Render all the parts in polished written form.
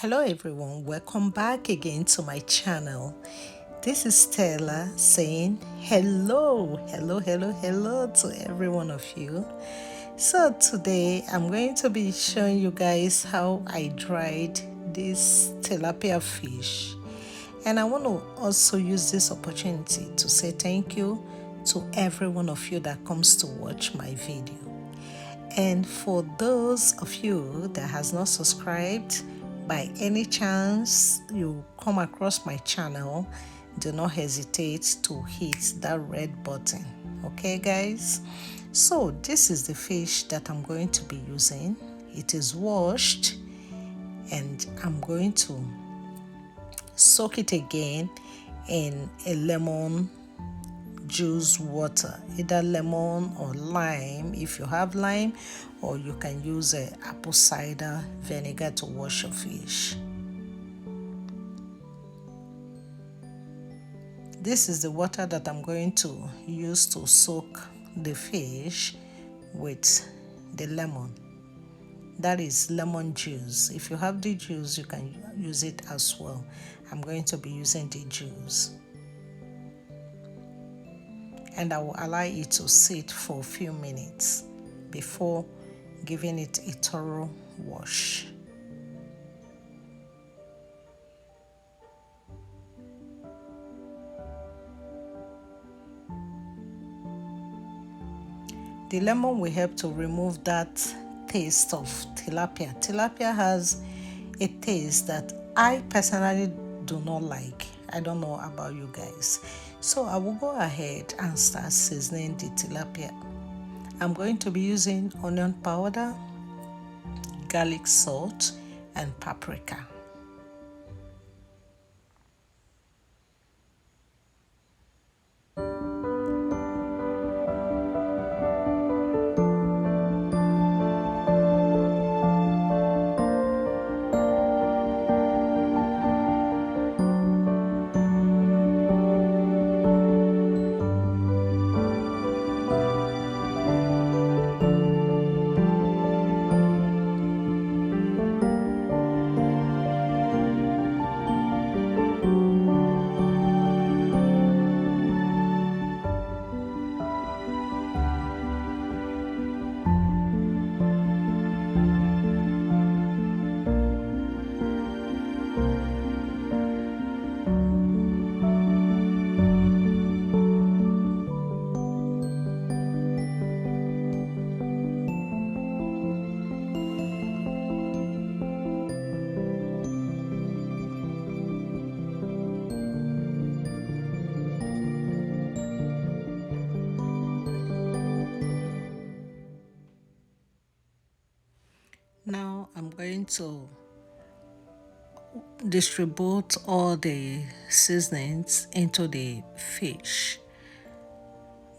Hello everyone, welcome back again to my channel. This is Stella saying hello to every one of you. So today I'm going to be showing you guys how I dried this tilapia fish. And I want to also use this opportunity to say thank you to every one of you that comes to watch my video. And for those of you that has not subscribed, by any chance you come across my channel, do not hesitate to hit that red button. Okay guys, so this is the fish that I'm going to be using. It is washed and I'm going to soak it again in a lemon juice water, either lemon or lime if you have lime, or you can use a apple cider vinegar to wash your fish. This is the water that I'm going to use to soak the fish with the lemon. That is lemon juice. If you have the juice, you can use it as well. I'm going to be using the juice. And I will allow it to sit for a few minutes before giving it a thorough wash. The lemon will help to remove that taste of tilapia. Tilapia has a taste that I personally do not like. I don't know about you guys. So I will go ahead and start seasoning the tilapia. I'm going to be using onion powder, garlic salt, and paprika. Now I'm going to distribute all the seasonings into the fish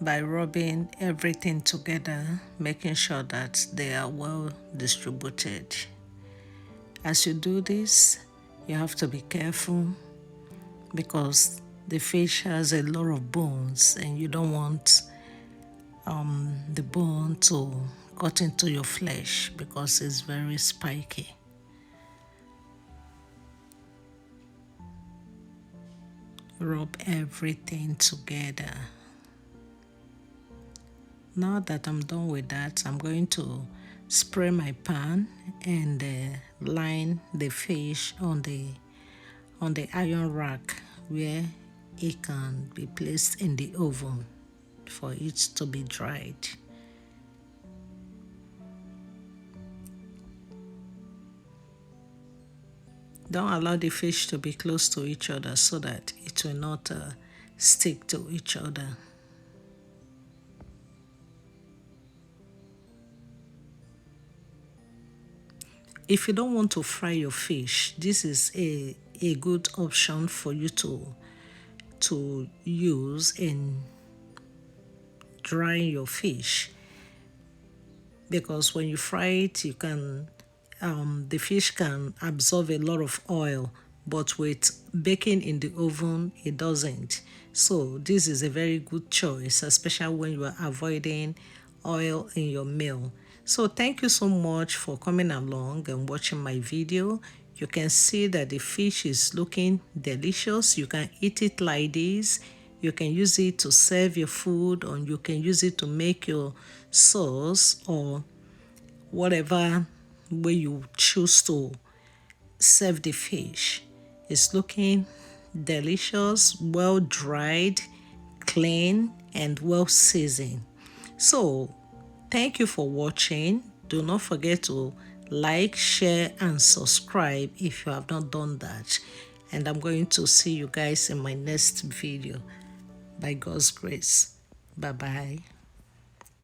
by rubbing everything together, making sure that they are well distributed. As you do this, you have to be careful because the fish has a lot of bones and you don't want the bone to cut into your flesh because it's very spiky. Rub everything together. Now that I'm done with that, I'm going to spray my pan and line the fish on the iron rack where it can be placed in the oven for it to be dried. Don't allow the fish to be close to each other so that it will not stick to each other. If you don't want to fry your fish, this is a good option for you to use in drying your fish, because when you fry it, you can the fish can absorb a lot of oil, but with baking in the oven it doesn't. So this is a very good choice, especially when you are avoiding oil in your meal. So thank you so much for coming along and watching my video. You can see that the fish is looking delicious. You can eat it like this. You can use it to serve your food, or you can use it to make your sauce, or whatever way you choose to serve the fish. It's looking delicious, well dried, clean, and well seasoned. So, thank you for watching. Do not forget to like, share, and subscribe if you have not done that. And I'm going to see you guys in my next video by God's grace. Bye bye.